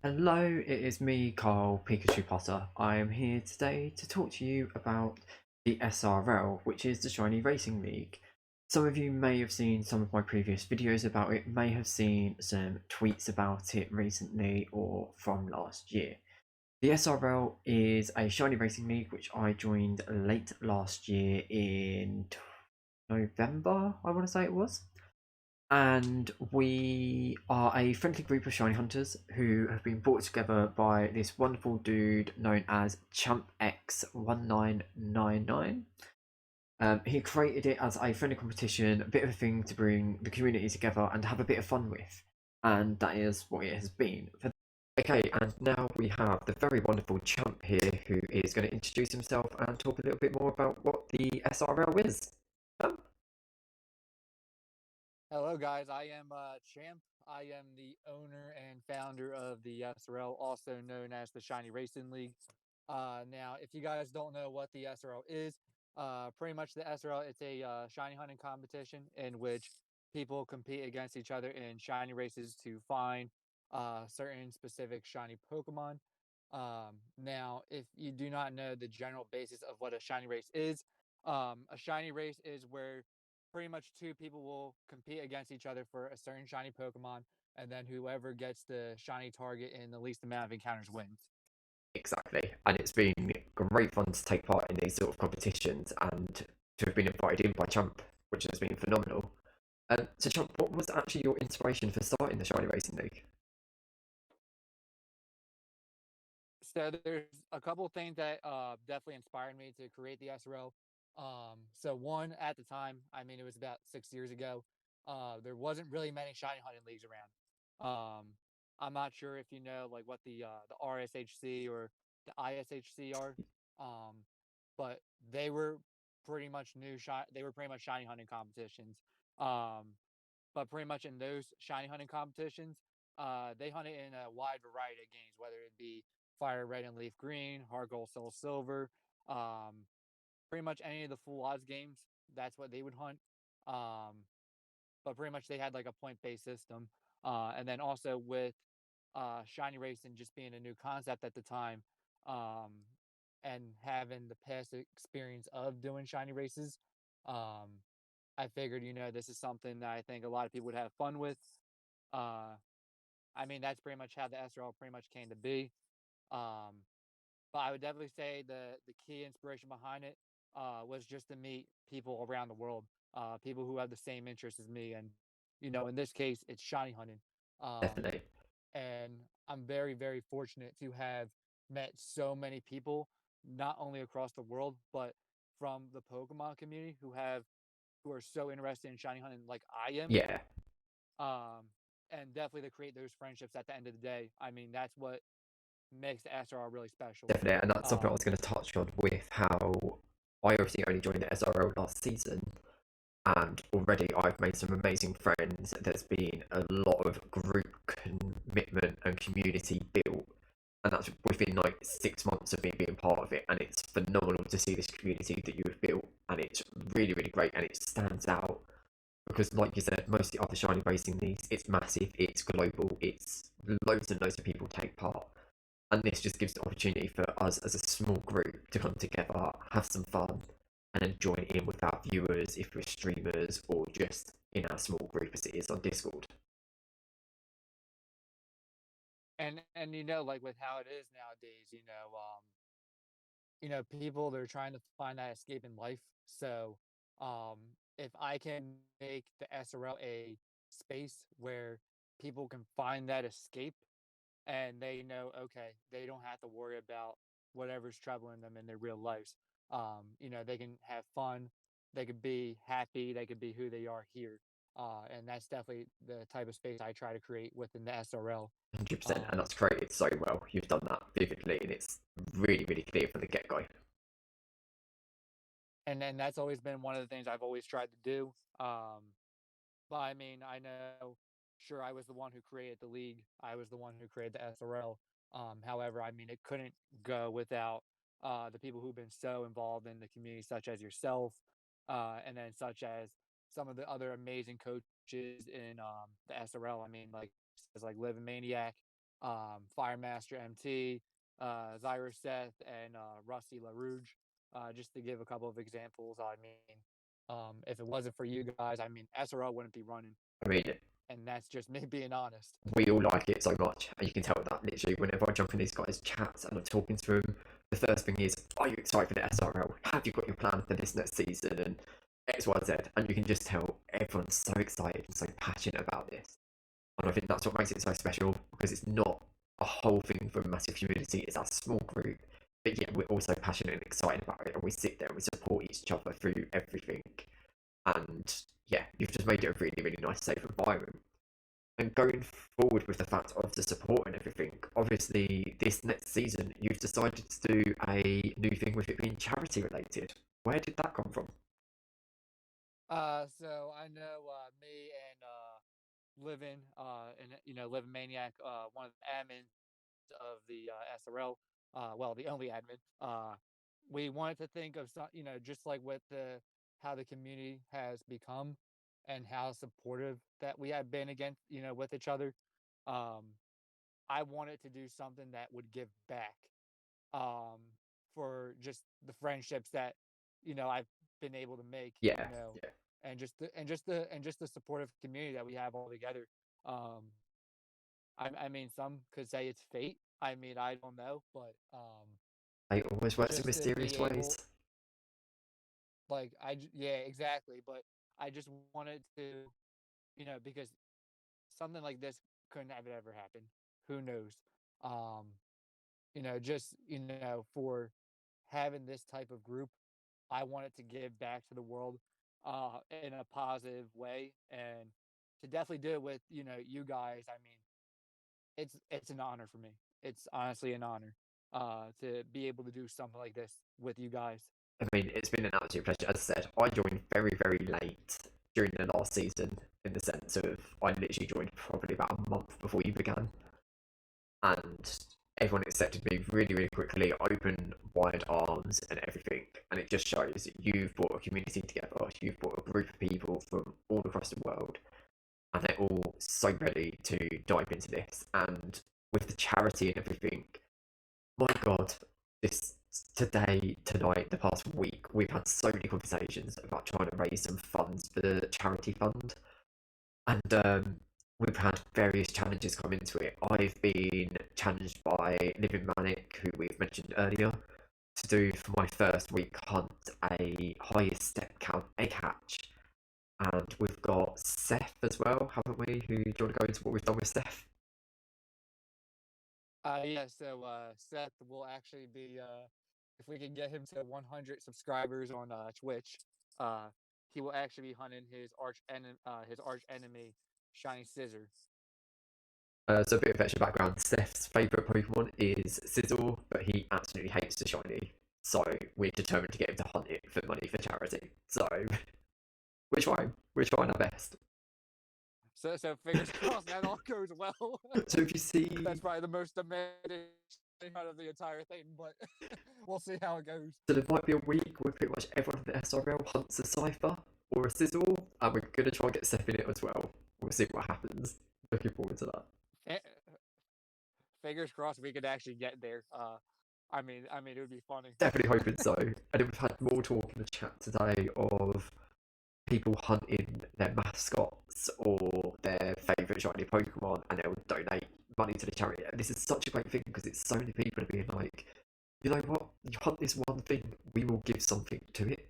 Hello, it is me, Carl Pikachu Potter. I am here today to talk to you about the SRL, which is the Shiny Racing League. Some of you may have seen some of my previous videos about it, may have seen some tweets about it recently or from last year. The SRL is a Shiny Racing League which I joined late last year in November, I want to say it was. And we are a friendly group of shiny hunters who have been brought together by this wonderful dude known as ChampX1999. He created it as a friendly competition, a bit of a thing to bring the community together and have a bit of fun with. And that is what it has been. Okay, and now we have the very wonderful Champ here who is going to introduce himself and talk a little bit more about what the SRL is. Hello, guys. I am Champ. I am the owner and founder of the SRL, also known as the Shiny Racing League. Now, if you guys don't know what the SRL is, pretty much the SRL it's a shiny hunting competition in which people compete against each other in shiny races to find certain specific shiny Pokemon. Now, if you do not know the general basis of what a shiny race is, a shiny race is where pretty much two people will compete against each other for a certain shiny Pokemon, and then whoever gets the shiny target in the least amount of encounters wins. Exactly, and it's been great fun to take part in these sort of competitions and to have been invited in by Champ, which has been phenomenal. So, Champ, what was actually your inspiration for starting the Shiny Racing League? So there's a couple things that definitely inspired me to create the SRL. So one at the time, I mean, it was about 6 years ago. There wasn't really many shiny hunting leagues around. I'm not sure if you know like what the RSHC or the ISHC are, um, but they were pretty much They were pretty much shiny hunting competitions. Um, but pretty much in those shiny hunting competitions, they hunted in a wide variety of games, whether it be fire red and leaf green, hard gold, soul silver, pretty much any of the full odds games. That's what they would hunt. Um, but pretty much they had like a point based system. And then also with shiny racing just being a new concept at the time, um, and having the past experience of doing shiny races, um, I figured, this is something that I think a lot of people would have fun with. Uh, I mean, that's pretty much how the SRL pretty much came to be. Um, but I would definitely say the key inspiration behind it was just to meet people around the world, people who have the same interests as me, and in this case, it's shiny hunting. Um, Definitely. and I'm very, very fortunate to have met so many people, not only across the world, but from the Pokemon community who are so interested in shiny hunting like I am. Yeah, Um, and definitely to create those friendships at the end of the day. I mean, that's what makes the SRL really special. definitely. And that's something I Um, was going to touch on with how I obviously only joined the SRL last season. And already I've made some amazing friends. There's been a lot of group commitment and community built, and that's within like 6 months of me being part of it. And it's phenomenal to see this community that you have built, and it's really, really great, and it stands out because, like you said, most of the other shiny racing leagues, it's massive, it's global, it's loads and loads of people take part. And this just gives the opportunity for us as a small group to come together, have some fun, and then join in with our viewers if we're streamers or just in our small group as it is on Discord. and like with how it is nowadays, people they're trying to find that escape in life. So, um, if I can make the SRL a space where people can find that escape and they know, okay, they don't have to worry about whatever's troubling them in their real lives. They can have fun, they could be happy, they could be who they are here. And that's definitely the type of space I try to create within the SRL. 100%, and Um, that's created so well. You've done that vividly, and it's really, really clear from the get go. and then that's always been one of the things I've always tried to do. But I mean, I know, sure, I was the one who created the league. I was the one who created the SRL. However, I mean, it couldn't go without the people who've been so involved in the community, such as yourself, and then such as some of the other amazing coaches in the SRL. I mean, like Live Maniac. Firemaster MT, Zyra Seth, and Rusty Leauge, just to give a couple of examples. I mean, if it wasn't for you guys, I mean, SRL wouldn't be running, I mean, and that's just me being honest. we all like it so much, and you can tell that literally whenever I jump in these guys' chats and I'm talking to them, the first thing is, are you excited for the SRL? Have you got your plan for this next season? And X, Y, Z. And you can just tell everyone's so excited and so passionate about this. And I think that's what makes it so special, because it's not a whole thing for a massive community, it's a small group. But yet we're also passionate and excited about it, and we sit there and we support each other through everything. And yeah, you've just made it a really, really nice, safe environment. And going forward with the fact of the support and everything, obviously this next season you've decided to do a new thing with it being charity related. Where did that come from? So I know me and Living and Living Maniac, one of the admins of the SRL, well, the only admin. We wanted to think of some, just like with the how the community has become and how supportive that we have been against, with each other. Um, I wanted to do something that would give back, um, for just the friendships that I've been able to make, Yeah, yeah. and just the supportive community that we have all together. Um, I mean, some could say it's fate. I mean, I don't know, but It always works in just to be mysterious ways. able, like, yeah, exactly. But I just wanted to, because something like this couldn't have ever happened. Who knows? Um, just for having this type of group, I wanted to give back to the world, in a positive way, and to definitely do it with you guys. I mean, it's an honor for me. It's honestly an honor, to be able to do something like this with you guys. I mean, it's been an absolute pleasure. As I said, I joined very, very late during the last season, in the sense of I literally joined probably about a month before you began, and everyone accepted me really, really quickly, open wide arms and everything. And it just shows that you've brought a community together, you've brought a group of people from all across the world, and they're all so ready to dive into this. And with the charity and everything, my God, this today, tonight, the past week, we've had so many conversations about trying to raise some funds for the charity fund, and we've had various challenges come into it. I've been challenged by Living Manic, who we've mentioned earlier, to do for my first week hunt a highest step count egg hatch. And we've got Seth as well, haven't we? Who do you want to go into what we've done with Seth? Yeah. So Seth will actually be, if we can get him to 100 subscribers on Twitch, uh, he will actually be hunting his arch enemy, Shiny Scissor. So a bit of extra background. Seth's favourite Pokemon is Sizzle, but he absolutely hates the shiny. So we're determined to get him to hunt it for money for charity. So which one? Which one our best? So fingers crossed that all goes well. So if you see, That's probably the most demanding thing out of the entire thing, but we'll see how it goes. so there might be a week where pretty much everyone in the SRL hunts a Cypher or a Sizzle, and we're gonna try and get Seth in it as well. We'll see what happens. Looking forward to that. Eh, Fingers crossed we could actually get there. It would be funny. Definitely hoping so. And then we've had more talk in the chat today of people hunting their mascots or their favourite shiny Pokemon, and they'll donate money to the charity. And this is such a great thing, because it's so many people are being like, you know what, you hunt this one thing, we will give something to it.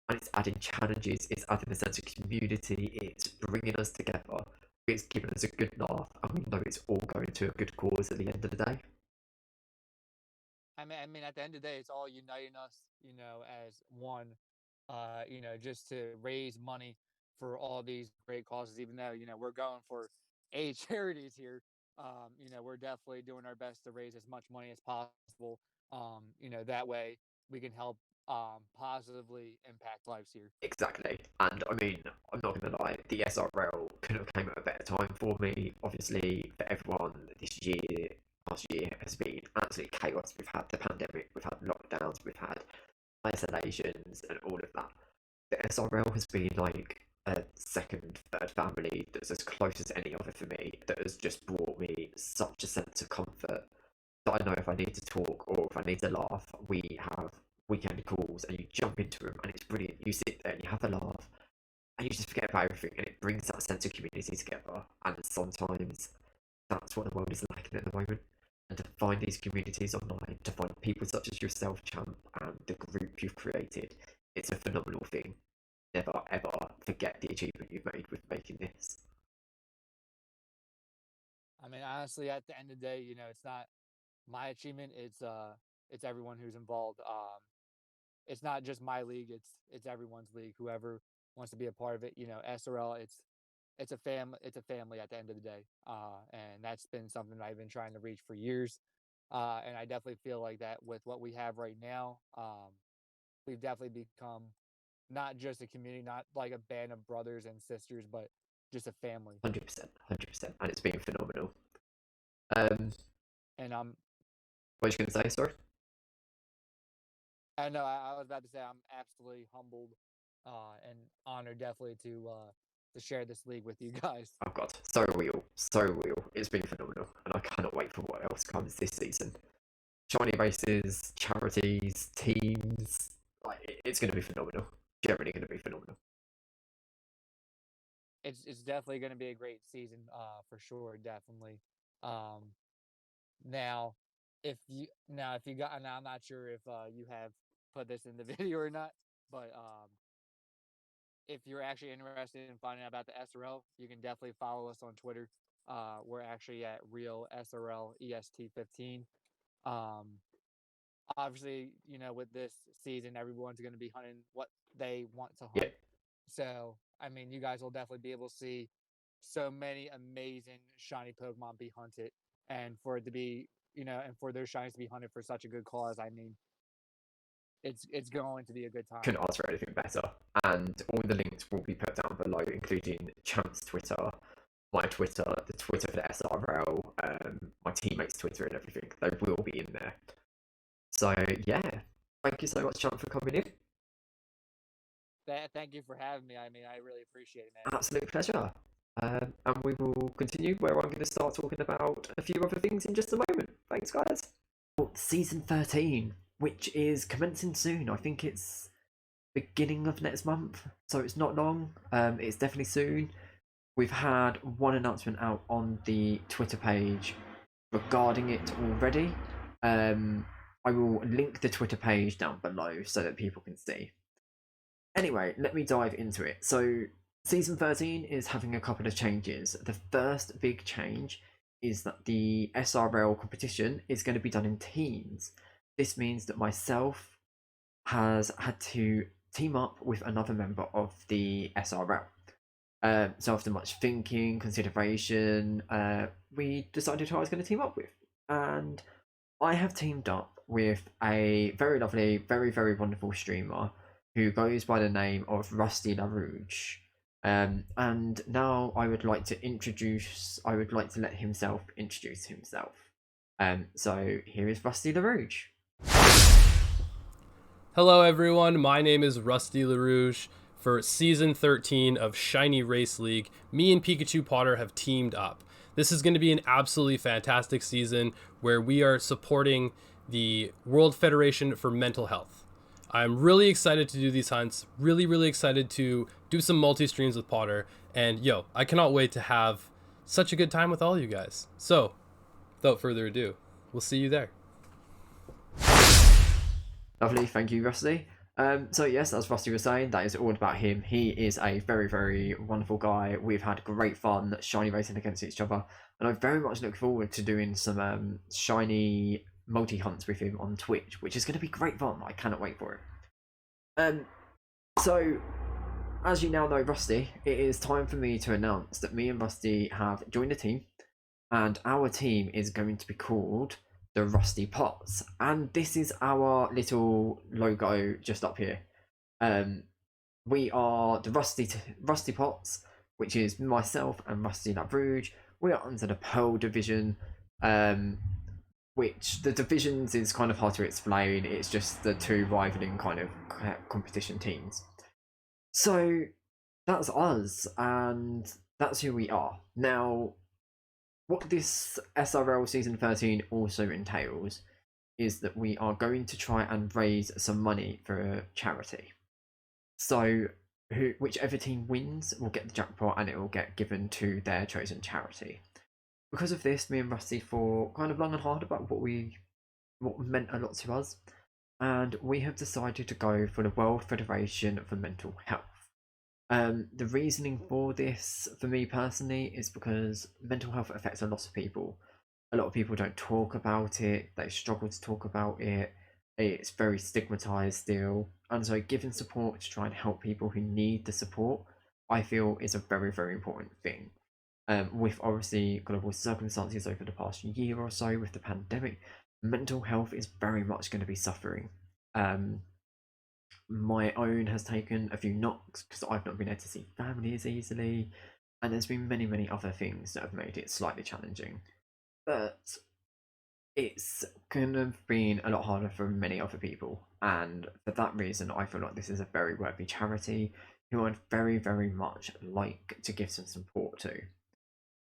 And it's adding challenges, it's adding a sense of community, it's bringing us together, it's giving us a good laugh, and we know it's all going to a good cause at the end of the day. At the end of the day, it's all uniting us, as one, just to raise money for all these great causes. Even though we're going for a charities here, we're definitely doing our best to raise as much money as possible. That way we can help, positively impact lives here. Exactly. And I mean, I'm not going to lie, the SRL could have came at a better time for me. Obviously, for everyone, this year, last year has been absolute chaos. We've had the pandemic, we've had lockdowns, we've had isolations, and all of that. The SRL has been like a second, third family that's as close as any other for me, that has just brought me such a sense of comfort that I know if I need to talk or if I need to laugh, we have weekend calls and you jump into them and it's brilliant. You sit there and you have a laugh and you just forget about everything, and it brings that sense of community together. And sometimes that's what the world is lacking at the moment. And to find these communities online, to find people such as yourself, Champ, and the group you've created, it's a phenomenal thing. Never ever forget the achievement you've made with making this. I mean, honestly, at the end of the day, it's not my achievement. It's everyone who's involved. It's not just my league. It's everyone's league. Whoever wants to be a part of it. SRL. It's a family. It's a family at the end of the day. And that's been something that I've been trying to reach for years. And I definitely feel like that with what we have right now. We've definitely become not just a community, not like a band of brothers and sisters, but just a family. 100%, 100%, and it's been phenomenal. Um, And what are you going to say, sorry? I know I was about to say I'm absolutely humbled and honored definitely to share this league with you guys. Oh god, so real, so real. It's been phenomenal, and I cannot wait for what else comes this season. Shiny races, charities, teams, like it's going to be phenomenal. Generally going to be phenomenal. It's definitely going to be a great season for sure, definitely. Um, now, if you got now, I'm not sure if you have put this in the video or not, but if you're actually interested in finding out about the SRL, you can definitely follow us on Twitter. We're actually at real SRL EST15. Um, Obviously, with this season, everyone's going to be hunting what they want to Yeah, hunt. So, I mean, you guys will definitely be able to see so many amazing shiny Pokemon be hunted, and for it to be, and for those shinies to be hunted for such a good cause. I mean, it's going to be a good time. couldn't ask for anything better. And all the links will be put down below, including Champ's Twitter, my Twitter, the Twitter for the SRL, my teammates' Twitter, and everything. They will be in there. So yeah, thank you so much, Champ, for coming in. Thank you for having me. I mean, I really appreciate it, man. Absolute pleasure. And we will continue where I'm going to start talking about a few other things in just a moment. Thanks, guys. Season 13, which is commencing soon. I think it's beginning of next month, so it's not long. It's definitely soon. We've had one announcement out on the Twitter page regarding it already. I will link the Twitter page down below so that people can see. Anyway, let me dive into it. So, season 13 is having a couple of changes. The first big change is that the SRL competition is going to be done in teams. This means that myself has had to team up with another member of the SRL. So after much thinking, consideration, we decided who I was going to team up with. And I have teamed up with a very lovely, very, very wonderful streamer who goes by the name of Rusty Leauge. And now I would like to let himself introduce himself. So here is Rusty Leauge. Hello everyone, my name is Rusty Leauge. For season 13 of Shiny Race League, me and Pikachu Potter have teamed up. This is going to be an absolutely fantastic season where we are supporting the World Federation for Mental Health. I'm really excited to do these hunts, really excited to do some multi-streams with Potter, and I cannot wait to have such a good time with all you guys. So, without further ado, we'll see you there. Lovely, thank you, Rusty. So yes, as Rusty was saying, that is all about him. He is a very, very wonderful guy. We've had great fun shiny racing against each other, and I very much look forward to doing some shiny multi hunts with him on Twitch, which is going to be great fun. I cannot wait for it. So as you now know, Rusty, it is time for me to announce that me and Rusty have joined a team, and our team is going to be called the Rusty Pots, and this is our little logo just up here. We are the Rusty Pots, which is myself and Rusty Leauge. We are under the Pearl division, which the divisions is kind of hard to explain. It's just the two rivaling kind of competition teams. So that's us, and that's who we are. Now, what this SRL season 13 also entails is that we are going to try and raise some money for a charity. So whichever team wins will get the jackpot and it will get given to their chosen charity. Because of this, me and Rusty thought kind of long and hard about what meant a lot to us, and we have decided to go for the World Federation for Mental Health. The reasoning for this, for me personally, is because mental health affects a lot of people. A lot of people don't talk about it, they struggle to talk about it, it's very stigmatized still. And so giving support to try and help people who need the support, I feel is a very, very important thing. With obviously global circumstances over the past year or so with the pandemic, mental health is very much going to be suffering. My own has taken a few knocks because I've not been able to see family as easily, and there's been many, many other things that have made it slightly challenging. But it's kind of been a lot harder for many other people, and for that reason, I feel like this is a very worthy charity who I'd very, very much like to give some support to.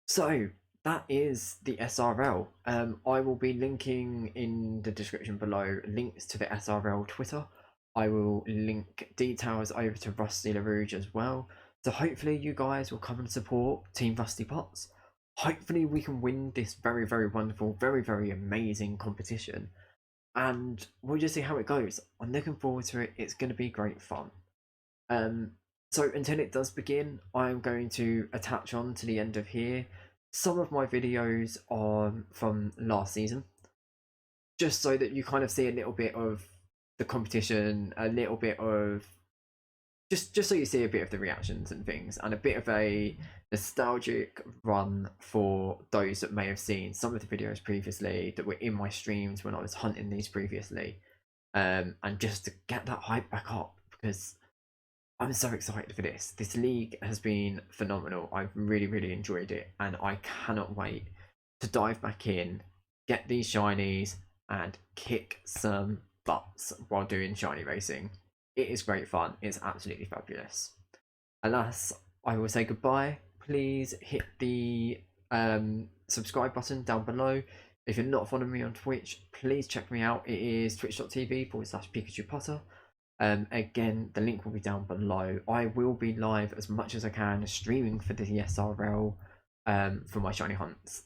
So that is the SRL. I will be linking in the description below links to the SRL Twitter. I will link details over to Rusty Leauge as well. So hopefully you guys will come and support Team Rusty Pots. Hopefully we can win this very, very wonderful, very, very amazing competition. And we'll just see how it goes. I'm looking forward to it. It's going to be great fun. So until it does begin, I'm going to attach on to the end of here some of my videos from last season, just so that you kind of see a little bit of the competition, a little bit of just so you see a bit of the reactions and things, and a bit of a nostalgic run for those that may have seen some of the videos previously that were in my streams when I was hunting these previously, and just to get that hype back up, because I'm so excited for this. This league has been phenomenal. I've really, really enjoyed it, and I cannot wait to dive back in, get these shinies, and kick some butts while doing shiny racing. It is great fun. It's absolutely fabulous. Alas, I will say goodbye. Please hit the subscribe button down below. If you're not following me on Twitch, please check me out. It is twitch.tv/Pikachu Potter. Again, the link will be down below. I will be live as much as I can streaming for the SRL for my shiny hunts.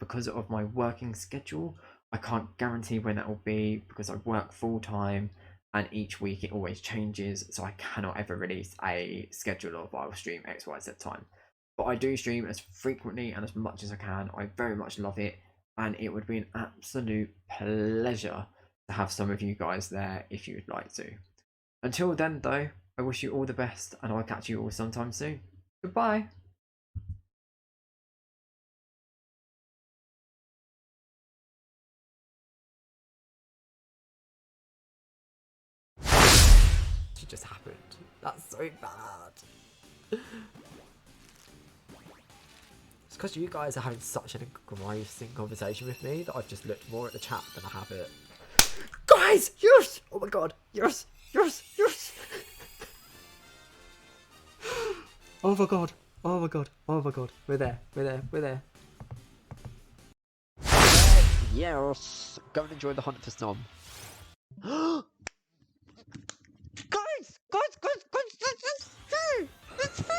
Because of my working schedule, I can't guarantee when that will be because I work full time and each week it always changes, so I cannot ever release a schedule of I'll stream XYZ time. But I do stream as frequently and as much as I can. I very much love it, and it would be an absolute pleasure to have some of you guys there if you would like to. Until then though, I wish you all the best, and I'll catch you all sometime soon. Goodbye! It just happened. That's so bad. It's because you guys are having such an engrossing conversation with me that I've just looked more at the chat than I have it. Guys! Yes! Oh my god! Yes! Yes! Yes! Oh my god! Oh my god! Oh my god! We're there! We're there! We're there! Yes! Go and enjoy the hunt for Snom. Guys! Let's go!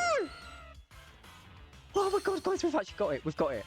Oh my god, guys, we've actually got it! We've got it!